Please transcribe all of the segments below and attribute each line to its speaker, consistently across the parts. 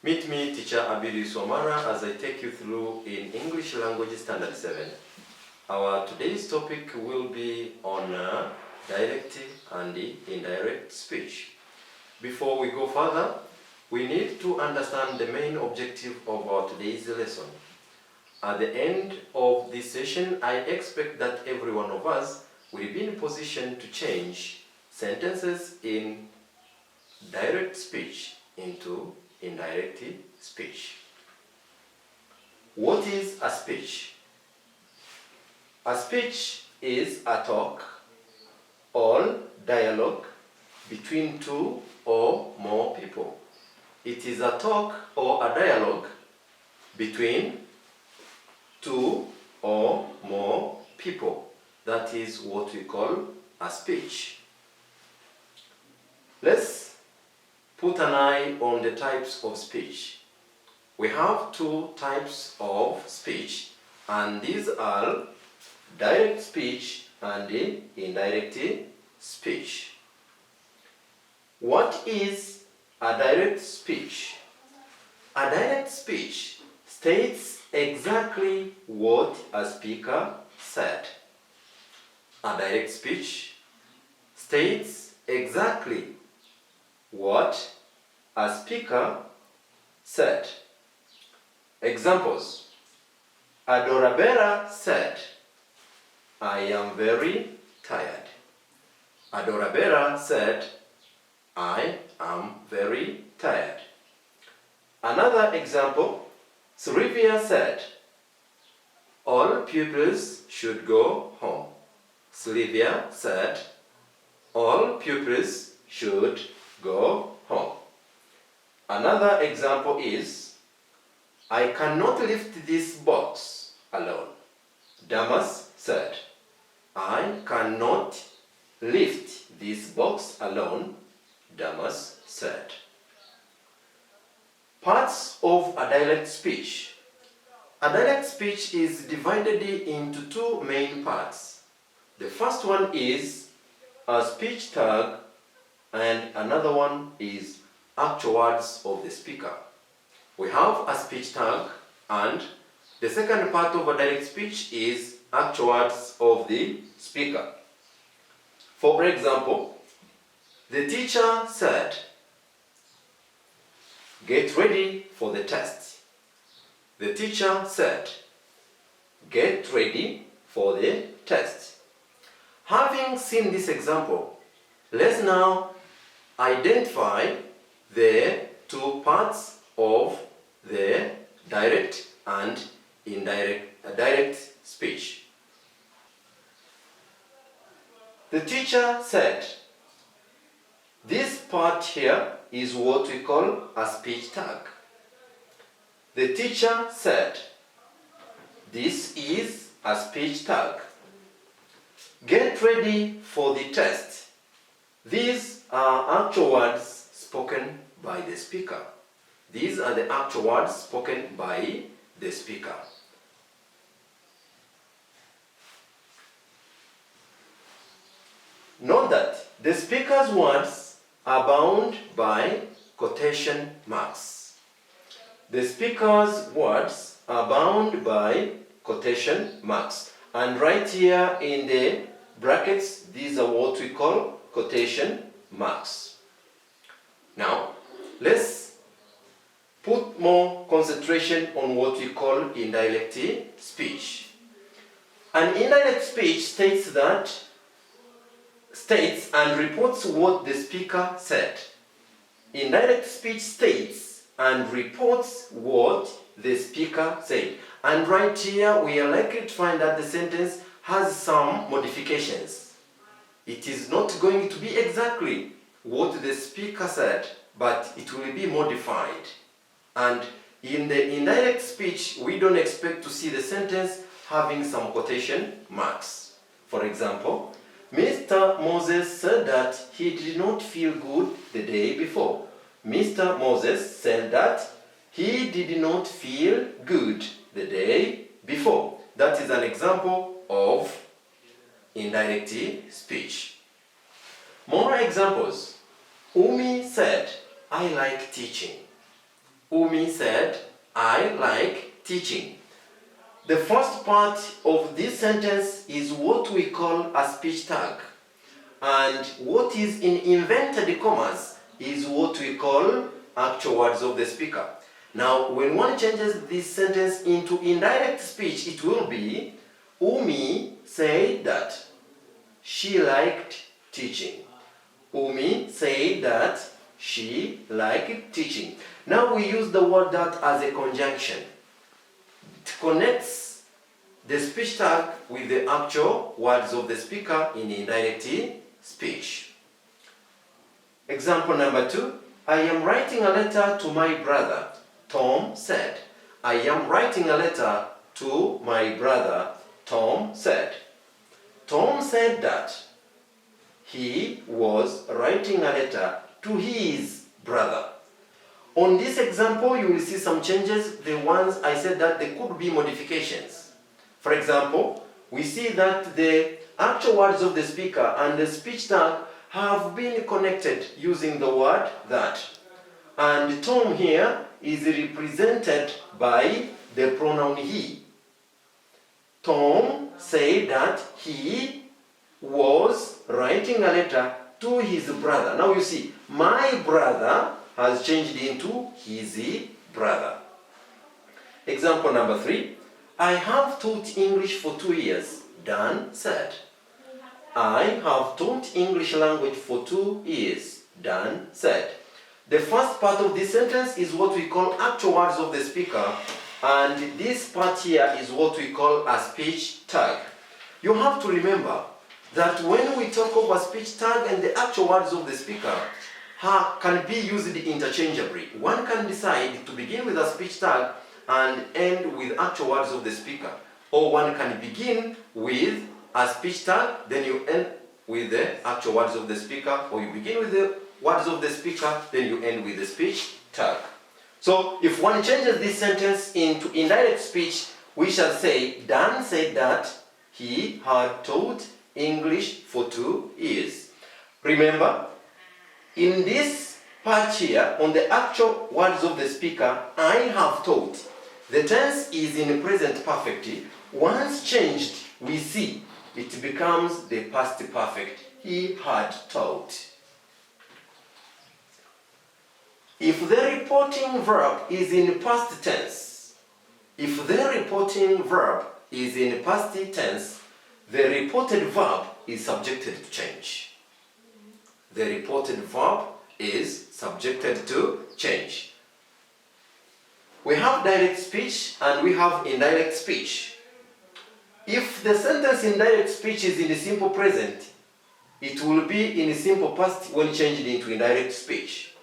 Speaker 1: Meet me, teacher Abilius Wamara, as I take you through in English Language Standard 7. Our today's topic will be on direct and indirect speech. Before we go further, we need to understand the main objective of our today's lesson. At the end of this session, I expect that every one of us will be in position to change sentences in direct speech into indirect speech. What is a speech? A speech is a talk or dialogue between two or more people. It is a talk or a dialogue between two or more people. That is what we call a speech. Let's put an eye on the types of speech. We have two types of speech, and these are direct speech and indirect speech. What is a direct speech? A direct speech states exactly what a speaker said. A direct speech states exactly what a speaker said. Examples. Adorabera said, "I am very tired." Adorabera said, "I am very tired." Another example. Sylvia said, "All pupils should go home." Sylvia said, "All pupils should go home." Another example is, "I cannot lift this box alone." Damas said, "I cannot lift this box alone." Damas said. Parts of a dialect speech. A dialect speech is divided into two main parts. The first one is a speech tag, and another one is actual words of the speaker. We have a speech tag, and the second part of a direct speech is actual words of the speaker. For example, the teacher said, "Get ready for the test." The teacher said, "Get ready for the test." Having seen this example, let's now identify the two parts of the direct and direct speech. The teacher said, this part here is what we call a speech tag. The teacher said, this is a speech tag. Get ready for the test. These are actual words spoken by the speaker. These are the actual words spoken by the speaker. Note that the speaker's words are bound by quotation marks. The speaker's words are bound by quotation marks. And right here in the brackets, these are what we call quotation marks. Now, let's put more concentration on what we call indirect speech. An indirect speech states and reports what the speaker said. Indirect speech states and reports what the speaker said. And right here, we are likely to find that the sentence has some modifications. It is not going to be exactly what the speaker said, but it will be modified. And in the indirect speech, we don't expect to see the sentence having some quotation marks. For example, Mr. Moses said that he did not feel good the day before. Mr. Moses said that he did not feel good the day before. That is an example of indirect speech. More examples. Umi said, "I like teaching." Umi said, I like teaching. The first part of this sentence is what we call a speech tag. And what is in inverted commas is what we call actual words of the speaker. Now, when one changes this sentence into indirect speech, it will be, Umi said that she liked teaching. Umi said that she liked teaching. Now we use the word that as a conjunction. It connects the speech tag with the actual words of the speaker in indirect speech. Example number 2. I am writing a letter to my brother, Tom said. I am writing a letter to my brother, Tom said. Tom said that he was writing a letter to his brother. On this example, you will see some changes. The ones I said that there could be modifications. For example, we see that the actual words of the speaker and the speech tag have been connected using the word that. And Tom here is represented by the pronoun he. Tom said that he was writing a letter to his brother. Now you see, my brother has changed into his brother. Example number 3. I have taught English for 2 years, Dan said. I have taught English language for 2 years, Dan said. The first part of this sentence is what we call actual words of the speaker, and this part here is what we call a speech tag. You have to remember that when we talk of a speech tag and the actual words of the speaker can be used interchangeably. One can decide to begin with a speech tag and end with actual words of the speaker. Or one can begin with a speech tag, then you end with the actual words of the speaker, or you begin with the words of the speaker, then you end with the speech tag. So if one changes this sentence into indirect speech, we shall say, Dan said that he had taught English for 2 years. Remember, in this part here, on the actual words of the speaker, I have taught, the tense is in the present perfect. Once changed, we see it becomes the past perfect. He had taught. If the reporting verb is in past tense, the reported verb is subjected to change. The reported verb is subjected to change. We have direct speech and we have indirect speech. If the sentence in direct speech is in the simple present, it will be in the simple past when changed into indirect speech.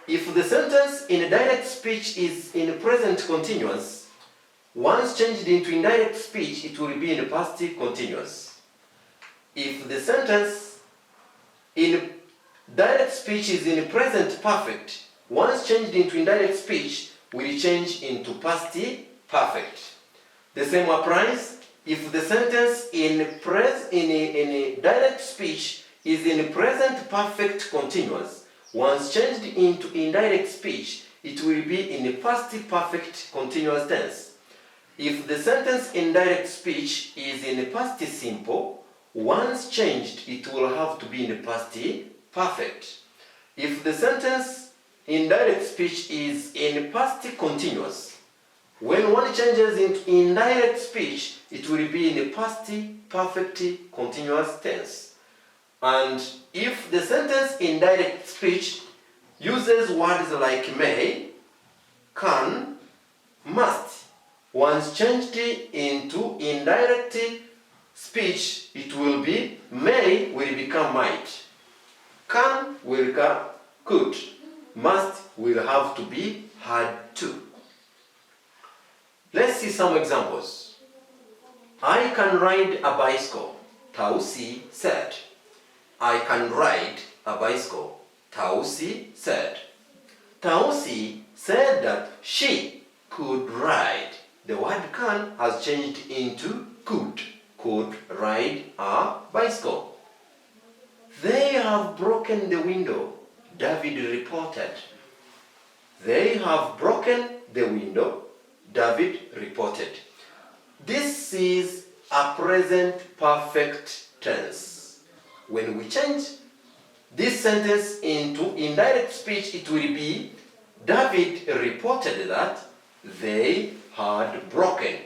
Speaker 1: If the sentence in direct speech is in the present continuous, once changed into indirect speech, it will be in the past continuous. If the sentence in direct speech is in the present perfect, once changed into indirect speech, will change into past perfect. The same applies if the sentence in direct speech is in present perfect continuous. Once changed into indirect speech, it will be in the past perfect continuous tense. If the sentence in direct speech is in the past simple, once changed, it will have to be in the past perfect. If the sentence in direct speech is in past continuous, when one changes into indirect speech, it will be in the past perfect continuous tense. And if the sentence in direct speech uses words like may, can, must, once changed into indirect speech, it will be may will become might, can will become could, must will have to be had to. Let's see some examples. I can ride a bicycle, Tausi said. I can ride a bicycle, Tausi said. Tausi said that she could ride. The word can has changed into could ride a bicycle. They have broken the window, David reported. They have broken the window, David reported. This is a present perfect tense. When we change this sentence into indirect speech, it will be David reported that they had broken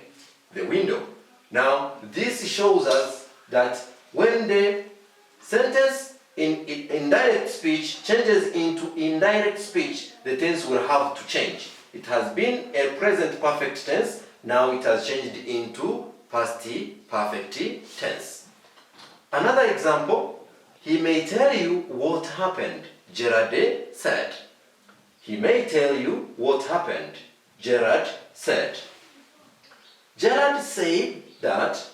Speaker 1: the window. Now, this shows us that when the sentence in indirect speech changes into indirect speech, the tense will have to change. It has been a present perfect tense, now it has changed into past perfect tense. Another example, he may tell you what happened, Gerard said. He may tell you what happened, Gerard said. Gerard said that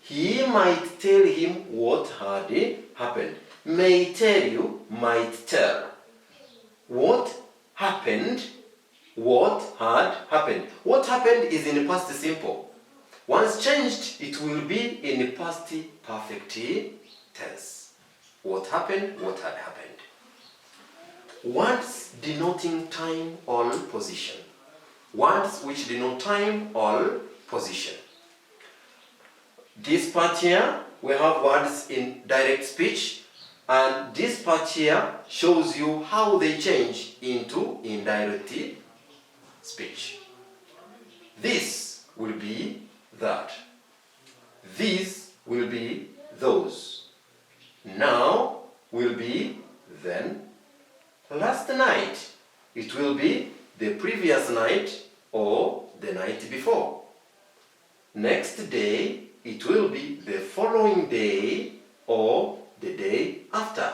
Speaker 1: he might tell him what had happened. May tell you, might tell. What happened, what had happened. What happened is in the past simple. Once changed, it will be in the past perfect tense. What happened, what had happened. Words denoting time or position. Words which denote time or position. This part here, we have words in direct speech, and this part here shows you how they change into indirect speech. This will be that. These will be those. Now will be then. Last night, it will be the previous night or the night before. Next day, it will be the following day or the day after.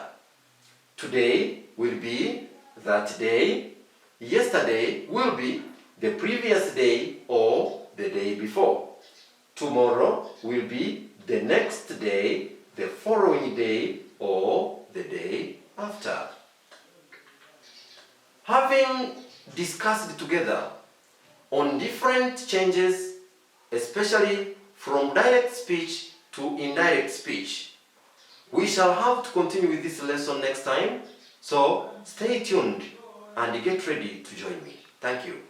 Speaker 1: Today will be that day. Yesterday will be the previous day or the day before. Tomorrow will be the next day, the following day or the day after. Having discussed together on different changes, especially from direct speech to indirect speech, we shall have to continue with this lesson next time, so stay tuned and get ready to join me. Thank you.